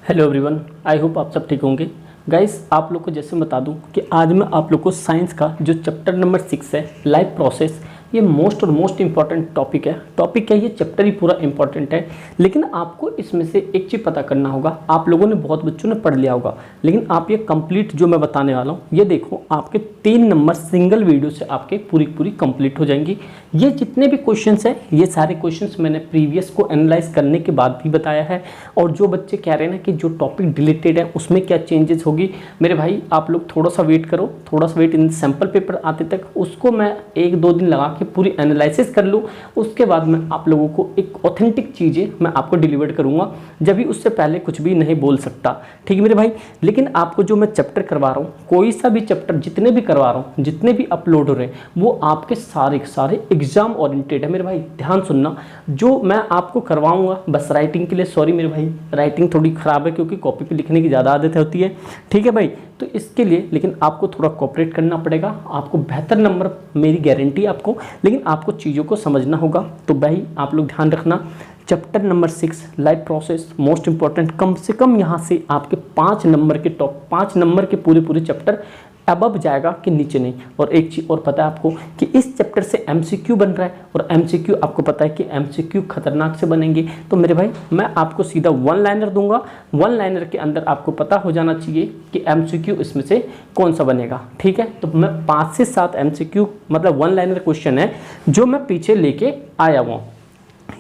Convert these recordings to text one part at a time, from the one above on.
Hello everyone, I hope आप सब ठीक होंगे। गाइस, आप लोग को जैसे बता दूं कि आज मैं आप लोग को साइंस का जो चैप्टर नंबर 6 है, लाइफ प्रोसेस, ये मोस्ट इंपॉर्टेंट टॉपिक है। टॉपिक क्या है, ये चैप्टर ही पूरा इंपॉर्टेंट है, लेकिन आपको इसमें से एक चीज़ पता करना होगा। आप लोगों ने बहुत बच्चों ने पढ़ लिया होगा, लेकिन आप ये कंप्लीट जो मैं बताने वाला हूँ, ये देखो, आपके 3 नंबर सिंगल वीडियो से आपके पूरी कंप्लीट हो जाएंगी। ये जितने भी क्वेश्चंस हैं, ये सारे क्वेश्चंस मैंने प्रीवियस को एनालाइज करने के बाद भी बताया है। और जो बच्चे कह रहे हैं ना कि जो टॉपिक डिलीटेड है उसमें क्या चेंजेस होगी, मेरे भाई आप लोग थोड़ा सा वेट करो, थोड़ा सा वेट, इन सैम्पल पेपर आते तक उसको मैं 1-2 दिन लगा के पूरी एनालिसिस कर लूँ। उसके बाद मैं आप लोगों को एक ऑथेंटिक चीज़ें मैं आपको डिलीवर करूँगा, जब भी उससे पहले कुछ भी नहीं बोल सकता, ठीक है मेरे भाई। लेकिन आपको जो मैं चैप्टर करवा रहा हूँ, कोई सा भी चैप्टर जितने भी करवा रहा हूँ, जितने भी अपलोड हो रहे हैं, वो आपके सारे एग्जाम ओरिएंटेड है मेरे भाई। ध्यान सुनना, जो मैं आपको करवाऊंगा बस राइटिंग के लिए, सॉरी मेरे भाई राइटिंग थोड़ी ख़राब है क्योंकि कॉपी पे लिखने की ज़्यादा आदत होती है, ठीक है भाई। तो इसके लिए लेकिन आपको थोड़ा कोऑपरेट करना पड़ेगा, आपको बेहतर नंबर मेरी गारंटी आपको, लेकिन आपको चीज़ों को समझना होगा। तो भाई आप लोग ध्यान रखना, chapter number 6 life process most important, कम से कम यहाँ से आपके 5 नंबर के टॉप 5 नंबर के पूरे चैप्टर अबव जाएगा कि नीचे नहीं। और एक चीज़ और पता है आपको कि इस चैप्टर से एमसीक्यू बन रहा है, और एमसीक्यू आपको पता है कि एमसीक्यू खतरनाक से बनेंगे। तो मेरे भाई मैं आपको सीधा 1 लाइनर दूंगा, 1 लाइनर के अंदर आपको पता हो जाना चाहिए कि एमसीक्यू इसमें से कौन सा बनेगा, ठीक है। तो मैं 5 से 7 एमसीक्यू मतलब 1 लाइनर क्वेश्चन है जो मैं पीछे लेके आया हुआ हूँ।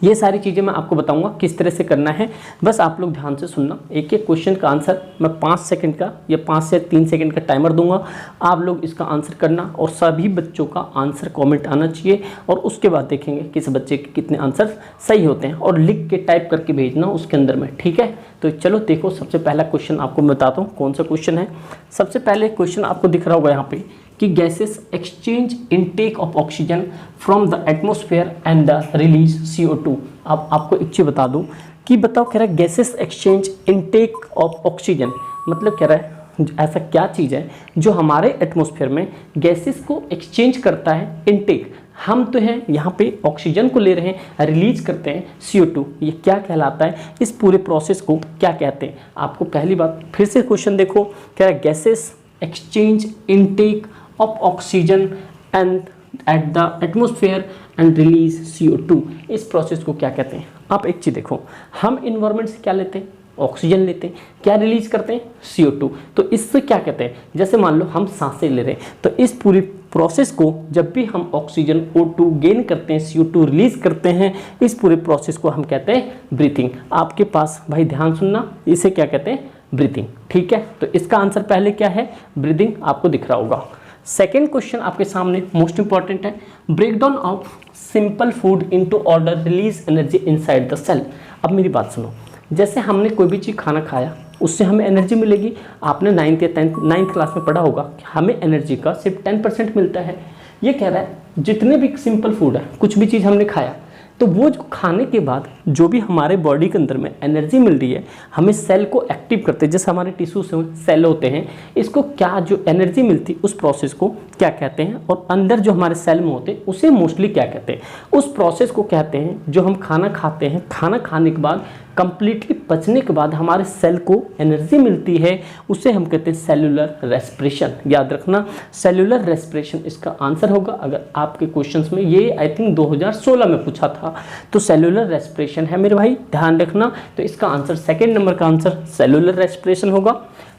ये सारी चीज़ें मैं आपको बताऊंगा किस तरह से करना है, बस आप लोग ध्यान से सुनना। एक एक क्वेश्चन का आंसर मैं 5 सेकंड का या 5 से 3 सेकंड का टाइमर दूंगा, आप लोग इसका आंसर करना, और सभी बच्चों का आंसर कमेंट आना चाहिए, और उसके बाद देखेंगे किस बच्चे के कितने आंसर सही होते हैं, और लिख के टाइप करके भेजना उसके अंदर में, ठीक है। तो चलो देखो, सबसे पहला क्वेश्चन आपको मैं बताता हूँ कौन सा क्वेश्चन है। सबसे पहले क्वेश्चन आपको दिख रहा होगा यहाँ पे कि gases exchange intake of oxygen from the atmosphere and the release CO2। अब आपको एक चीज़ बता दूं कि बताओ, कह रहा है gases exchange intake of oxygen, मतलब कह रहा है ऐसा क्या चीज़ है जो हमारे एटमॉस्फेयर में गैसेस को एक्सचेंज करता है। इनटेक हम तो हैं यहाँ पे ऑक्सीजन को ले रहे हैं, रिलीज करते हैं CO2, ये क्या कहलाता है, इस पूरे प्रोसेस को क्या कहते हैं। आपको पहली बात फिर से क्वेश्चन देखो, कह रहा है gases exchange intake of oxygen and at the atmosphere and release CO2, इस प्रोसेस को क्या कहते हैं। आप एक चीज़ देखो, हम इन्वायरमेंट से क्या लेते हैं, ऑक्सीजन लेते हैं, क्या रिलीज करते हैं, CO2। तो इससे क्या कहते हैं, जैसे मान लो हम सांसें ले रहे हैं, तो इस पूरी प्रोसेस को जब भी हम ऑक्सीजन O2 गेन करते हैं, CO2 रिलीज करते हैं, इस पूरे प्रोसेस को हम कहते हैं ब्रीथिंग। आपके पास भाई ध्यान सुनना, इसे क्या कहते हैं, ब्रीथिंग, ठीक है। तो इसका आंसर पहले क्या है, ब्रीथिंग, आपको दिख रहा होगा। सेकेंड क्वेश्चन आपके सामने मोस्ट इंपॉर्टेंट है, break down of simple food into order release energy inside the cell. अब मेरी बात सुनो, जैसे हमने कोई भी चीज़ खाना खाया उससे हमें एनर्जी मिलेगी। आपने 9th क्लास में पढ़ा होगा कि हमें एनर्जी का सिर्फ 10% मिलता है। ये कह रहा है जितने भी सिंपल फूड है, कुछ भी चीज़ हमने खाया, तो वो जो खाने के बाद जो भी हमारे बॉडी के अंदर में एनर्जी मिल रही है, हमें सेल को एक्टिव करते हैं, जैसे हमारे टिश्यू से सेल होते हैं, इसको क्या जो एनर्जी मिलती है उस प्रोसेस को क्या कहते हैं, और अंदर जो हमारे सेल में होते हैं उसे मोस्टली क्या कहते हैं, उस प्रोसेस को कहते हैं जो हम खाना खाते हैं। खाना खाने के बाद कंप्लीटली पचने के बाद हमारे सेल को एनर्जी मिलती है, उसे हम कहते हैं सेल्यूलर रेस्पिरेशन। याद रखना, सेल्यूलर रेस्पिरेशन इसका आंसर होगा। अगर आपके क्वेश्चंस में ये आई थिंक 2016 में पूछा था, तो सेल्यूलर रेस्पिरेशन है मेरे भाई, ध्यान रखना। तो इसका आंसर सेकेंड नंबर का आंसर सेल्यूलर रेस्पिरेशन होगा।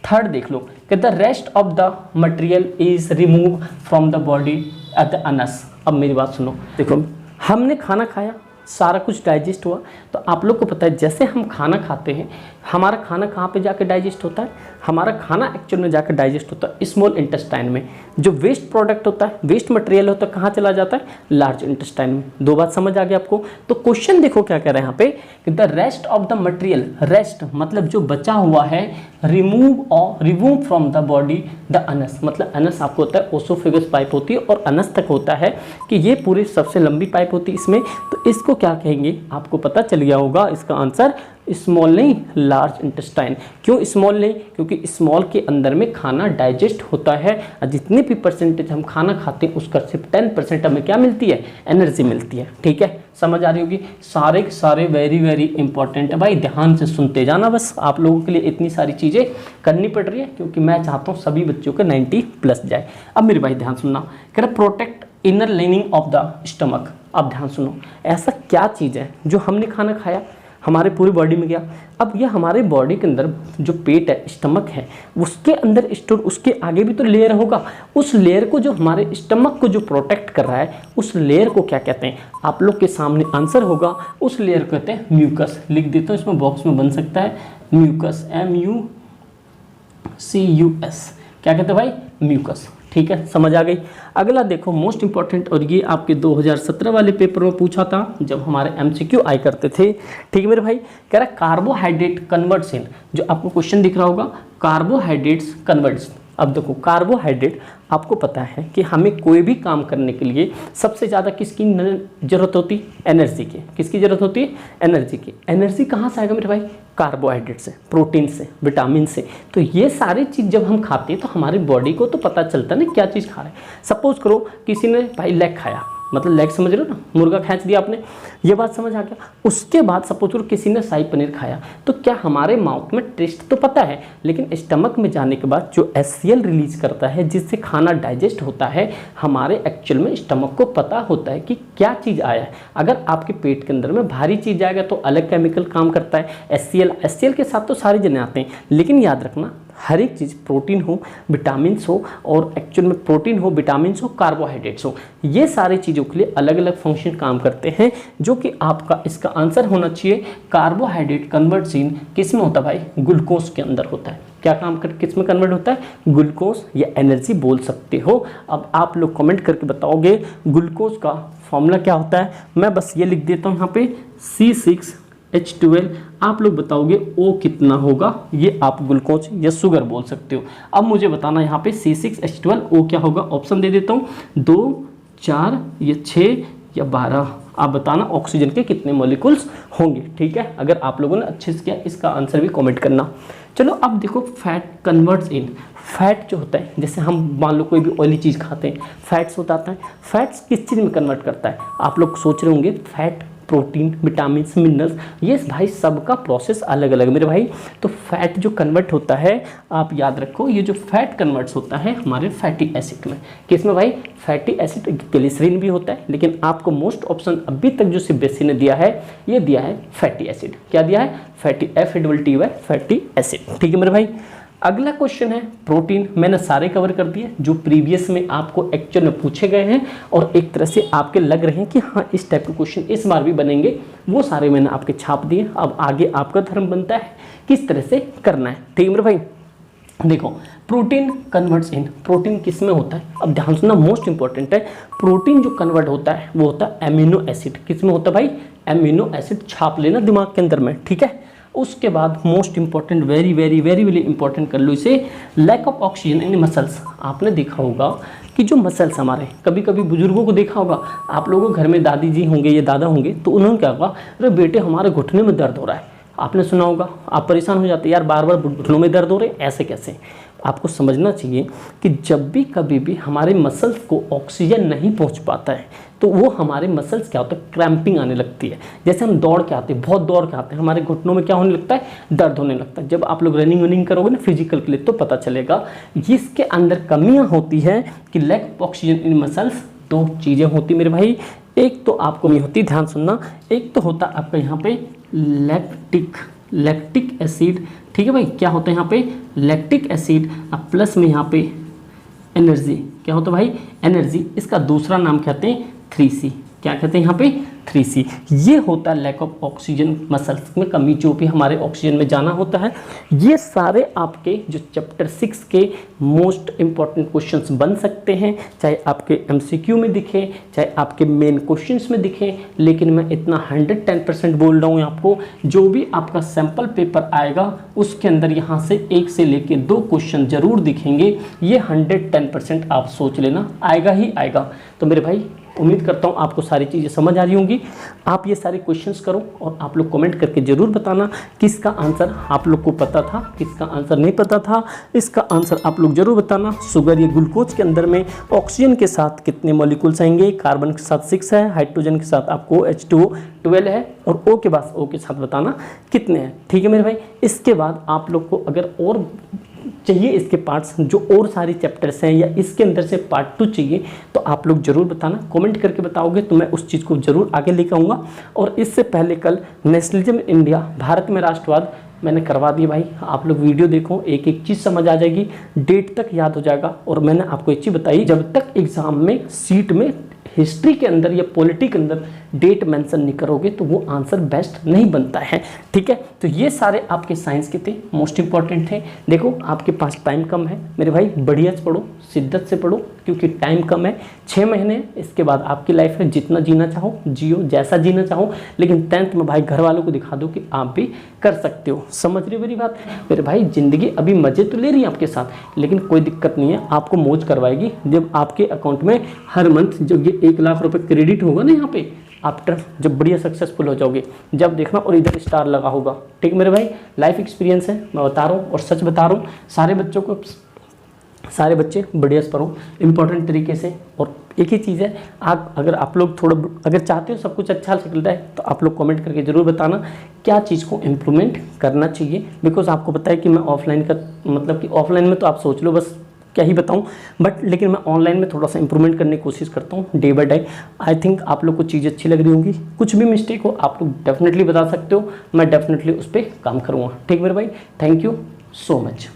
थर्ड देख लो कि the rest of the material is remove from the body at the Anas. अब मेरी बात सुनो, देखो हमने खाना खाया, सारा कुछ डाइजेस्ट हुआ, तो आप लोग को पता है जैसे हम खाना खाते हैं, हमारा खाना कहाँ पे जाके डाइजेस्ट होता है, हमारा खाना एक्चुअल में जाकर डाइजेस्ट होता है स्मॉल इंटेस्टाइन में। जो वेस्ट प्रोडक्ट होता है, वेस्ट मटेरियल होता है, कहाँ चला जाता है, लार्ज इंटेस्टाइन में। 2 बात समझ आ गई आपको। तो क्वेश्चन देखो क्या कह रहे हैं यहाँ पे कि the rest of the material, rest मतलब जो बचा हुआ है, remove from the body the Anas, मतलब अनस आपको होता है ओसोफेगस पाइप होती है, और अनस तक होता है कि ये पूरी सबसे लंबी पाइप होती है इसमें। तो इसको क्या कहेंगे, आपको पता चल गया होगा, इसका आंसर स्मॉल नहीं, लार्ज इंटेस्टाइन। क्यों स्मॉल नहीं? क्योंकि स्मॉल के अंदर में खाना डाइजेस्ट होता है और जितने भी परसेंटेज हम खाना खाते हैं उसका सिर्फ 10% हमें क्या मिलती है? एनर्जी मिलती है। ठीक है, समझ आ रही होगी। सारे के सारे वेरी वेरी इंपॉर्टेंट है भाई, ध्यान से सुनते जाना। बस आप लोगों के लिए इतनी सारी चीज़ें करनी पड़ रही है क्योंकि मैं चाहता हूँ सभी बच्चों के 90+ जाए। अब मेरे भाई ध्यान सुनना, कह रहा protect inner lining of the stomach. अब ध्यान सुनो, ऐसा क्या चीज़ है जो हमने खाना खाया हमारे पूरी बॉडी में गया, अब यह हमारे बॉडी के अंदर जो पेट है, स्टमक है, उसके अंदर स्टोर, उसके आगे भी तो लेयर होगा। उस लेयर को जो हमारे स्टमक को जो प्रोटेक्ट कर रहा है, उस लेयर को क्या कहते हैं? आप लोग के सामने आंसर होगा, उस लेयर को कहते हैं म्यूकस। लिख देता हूँ, इसमें बॉक्स में बन सकता है म्यूकस, MUCUS। क्या कहते हैं भाई? म्यूकस। ठीक है, समझ आ गई। अगला देखो मोस्ट इंपॉर्टेंट, और ये आपके 2017 वाले पेपर में पूछा था जब हमारे MCQ आए करते थे। ठीक है मेरे भाई, कह रहा कार्बोहाइड्रेट कन्वर्ट्स इन, जो आपको क्वेश्चन दिख रहा होगा, कार्बोहाइड्रेट्स कन्वर्ट्स। अब देखो कार्बोहाइड्रेट, आपको पता है कि हमें कोई भी काम करने के लिए सबसे ज़्यादा किसकी जरूरत होती है? एनर्जी की। किसकी जरूरत होती है? एनर्जी की। एनर्जी कहाँ से आएगा मेरे भाई? कार्बोहाइड्रेट से, प्रोटीन से, विटामिन से। तो ये सारी चीज़ जब हम खाते हैं तो हमारी बॉडी को तो पता चलता है ना क्या चीज़ खा रहे हैं। सपोज करो किसी ने भाई लेग खाया, मतलब लेग समझ रहे हो ना, मुर्गा खींच दिया आपने, ये बात समझ आ गया। उसके बाद सपोज करो किसी ने शाही पनीर खाया, तो क्या हमारे माउथ में टेस्ट तो पता है, लेकिन स्टमक में जाने के बाद जो HCl रिलीज करता है जिससे खाना डाइजेस्ट होता है, हमारे एक्चुअल में स्टमक को पता होता है कि क्या चीज़ आया है। अगर आपके पेट के अंदर में भारी चीज़ आएगा तो अलग केमिकल काम करता है, HCl के साथ तो सारे जने आते हैं, लेकिन याद रखना हर एक चीज़ प्रोटीन हो, विटामिन्स हो, और एक्चुअल में प्रोटीन हो, विटामिन्स हो, कार्बोहाइड्रेट्स हो, ये सारी चीज़ों के लिए अलग अलग फंक्शन काम करते हैं, जो कि आपका इसका आंसर होना चाहिए कार्बोहाइड्रेट कन्वर्ट्स इन किस में होता है भाई? ग्लूकोज के अंदर होता है। क्या काम कर किस में कन्वर्ट होता है? ग्लूकोज या एनर्जी बोल सकते हो। अब आप लोग कमेंट करके बताओगे ग्लूकोज का फॉर्मूला क्या होता है। मैं बस ये लिख देता हूँ यहाँ पे C6H12। आप लोग बताओगे O कितना होगा, ये आप ग्लूकोज या शुगर बोल सकते हो। अब मुझे बताना यहाँ पे C6H12 O क्या होगा। ऑप्शन दे देता हूँ, 2, 4 या 6 या 12। आप बताना ऑक्सीजन के कितने मॉलिक्यूल्स होंगे। ठीक है, अगर आप लोगों ने अच्छे से किया इसका आंसर भी कमेंट करना। चलो अब देखो फैट कन्वर्ट्स इन। फैट जो होता है, जैसे हम मान लो कोई भी ऑयली चीज़ खाते हैं, फैट्स होता है। फैट्स किस चीज़ में कन्वर्ट करता है? आप लोग सोच रहे होंगे फैट, प्रोटीन, विटामिन, मिनरल्स, ये भाई सबका प्रोसेस अलग अलग मेरे भाई। तो फैट जो कन्वर्ट होता है, आप याद रखो, ये जो फैट कन्वर्ट्स होता है हमारे फैटी एसिड में। किस में भाई? Fatty acid. ग्लिसरीन भी होता है, लेकिन आपको मोस्ट ऑप्शन अभी तक जो सीबीएसई ने दिया है, ये दिया है फैटी एसिड। क्या दिया है? Fatty, FATY fatty acid. ठीक है मेरे भाई। अगला क्वेश्चन है प्रोटीन। मैंने सारे कवर कर दिए जो प्रीवियस में आपको एक्चुअल में पूछे गए हैं और एक तरह से आपके लग रहे हैं कि हाँ इस टाइप के क्वेश्चन इस बार भी बनेंगे, वो सारे मैंने आपके छाप दिए। अब आगे आपका धर्म बनता है किस तरह से करना है। ठीक है मेरे भाई, देखो प्रोटीन कन्वर्ट्स इन। प्रोटीन किस में होता है? अब ध्यान सुनना, मोस्ट इंपॉर्टेंट है। प्रोटीन जो कन्वर्ट होता है वो होता है एमिनो एसिड। किस में होता है भाई? Amino acid. छाप लेना दिमाग के अंदर में। ठीक है, उसके बाद most important, very very very very important कर लो इसे, lack of oxygen in muscles. आपने देखा होगा कि जो मसल्स हमारे, कभी कभी बुजुर्गों को देखा होगा, आप लोगों के घर में दादी जी होंगे या दादा होंगे, तो उन्होंने क्या कहा, अरे बेटे हमारे घुटने में दर्द हो रहा है। आपने सुना होगा, आप परेशान हो जाते, यार बार बार घुटनों में दर्द हो रहे, ऐसे कैसे। आपको समझना चाहिए कि जब भी कभी भी हमारे मसल्स को ऑक्सीजन नहीं पहुंच पाता है तो वो हमारे मसल्स क्या होता है, क्रैम्पिंग आने लगती है। जैसे हम दौड़ के आते हैं, बहुत दौड़ के आते हैं, हमारे घुटनों में क्या होने लगता है, दर्द होने लगता है। जब आप लोग रनिंग वनिंग करोगे ना फिजिकल के लिए तो पता चलेगा इसके अंदर कमियां होती है कि lack of oxygen in muscles. दो चीज़ें होती मेरे भाई, एक तो आपको नहीं होती, ध्यान सुनना, एक तो होता आपका यहाँ पे लैक्टिक एसिड। ठीक है भाई, क्या होता है यहाँ पे लैक्टिक एसिड, अब प्लस में यहाँ पे एनर्जी। क्या होता है भाई, एनर्जी। इसका दूसरा नाम कहते हैं 3C। क्या कहते हैं यहाँ पे 3C। ये होता है लैक ऑफ ऑक्सीजन, मसल्स में कमी, जो भी हमारे ऑक्सीजन में जाना होता है। ये सारे आपके जो चैप्टर 6 के मोस्ट इंपॉर्टेंट क्वेश्चंस बन सकते हैं, चाहे आपके MCQ में दिखे, चाहे आपके मेन क्वेश्चंस में दिखे। लेकिन मैं इतना 110% बोल रहा हूँ आपको, जो भी आपका सैम्पल पेपर आएगा उसके अंदर यहाँ से 1 से लेके 2 क्वेश्चन जरूर दिखेंगे। ये 110% आप सोच लेना, आएगा ही आएगा। तो मेरे भाई उम्मीद करता हूँ आपको सारी चीज़ें समझ आ रही होंगी। आप ये सारे क्वेश्चंस करो और आप लोग कमेंट करके ज़रूर बताना किसका आंसर आप लोग को पता था, किसका आंसर नहीं पता था। इसका आंसर आप लोग ज़रूर बताना। शुगर या ग्लूकोज के अंदर में ऑक्सीजन के साथ कितने मॉलिक्यूल्स आएंगे? कार्बन के साथ 6 है, हाइड्रोजन के साथ आपको H2O 12 है, और O के बाद O के साथ बताना कितने हैं। ठीक है मेरे भाई। इसके बाद आप लोग को अगर और चाहिए इसके पार्ट्स, जो और सारे चैप्टर्स हैं, या इसके अंदर से पार्ट 2 चाहिए, तो आप लोग ज़रूर बताना। कमेंट करके बताओगे तो मैं उस चीज़ को ज़रूर आगे लेकर आऊँगा। और इससे पहले कल नेशनलिज्म इंडिया, भारत में राष्ट्रवाद, मैंने करवा दिया भाई। आप लोग वीडियो देखो, एक एक चीज़ समझ आ जाएगी, डेट तक याद हो जाएगा। और मैंने आपको एक चीज़ बताई, जब तक एग्ज़ाम में सीट में हिस्ट्री के अंदर या पॉलिटी के अंदर डेट मेंशन नहीं करोगे तो वो आंसर बेस्ट नहीं बनता है। ठीक है, तो ये सारे आपके साइंस के थे, मोस्ट इंपॉर्टेंट थे। देखो आपके पास टाइम कम है मेरे भाई, बढ़िया से पढ़ो, शिद्दत से पढ़ो, क्योंकि टाइम कम है, 6 महीने। इसके बाद आपकी लाइफ है, जितना जीना चाहो जियो, जैसा जीना चाहो, लेकिन 10th में भाई घर वालों को दिखा दो कि आप भी कर सकते हो। समझ रहे हो मेरी बात मेरे भाई? ज़िंदगी अभी मज़े तो ले रही है आपके साथ, लेकिन कोई दिक्कत नहीं है, आपको मौज करवाएगी जब आपके अकाउंट में हर मंथ जब ये 1 लाख रुपए क्रेडिट होगा ना यहाँ पे, आफ्टर जब बढ़िया सक्सेसफुल हो जाओगे, जब देखना, और इधर स्टार लगा होगा। ठीक मेरे भाई, लाइफ एक्सपीरियंस है, मैं बता रहा हूँ और सच बता रहा हूँ। सारे बच्चे बढ़िया से पढ़ो इंपॉर्टेंट तरीके से। और एक ही चीज़ है, आप अगर आप लोग थोड़ा अगर चाहते हो सब कुछ अच्छा चल रहा है, तो आप लोग कमेंट करके ज़रूर बताना क्या चीज़ को इम्प्रूवमेंट करना चाहिए। बिकॉज आपको पता है कि मैं ऑफलाइन का मतलब कि ऑफलाइन में तो आप सोच लो बस क्या ही बताऊं, बट लेकिन मैं ऑनलाइन में थोड़ा सा इंप्रूवमेंट करने की कोशिश करता हूं day by day. I think आप लोग को चीज़ अच्छी लग रही होंगी। कुछ भी मिस्टेक हो आप लोग डेफिनेटली बता सकते हो, मैं डेफिनेटली उस पर काम करूँगा। ठीक मेरे भाई, थैंक यू सो मच।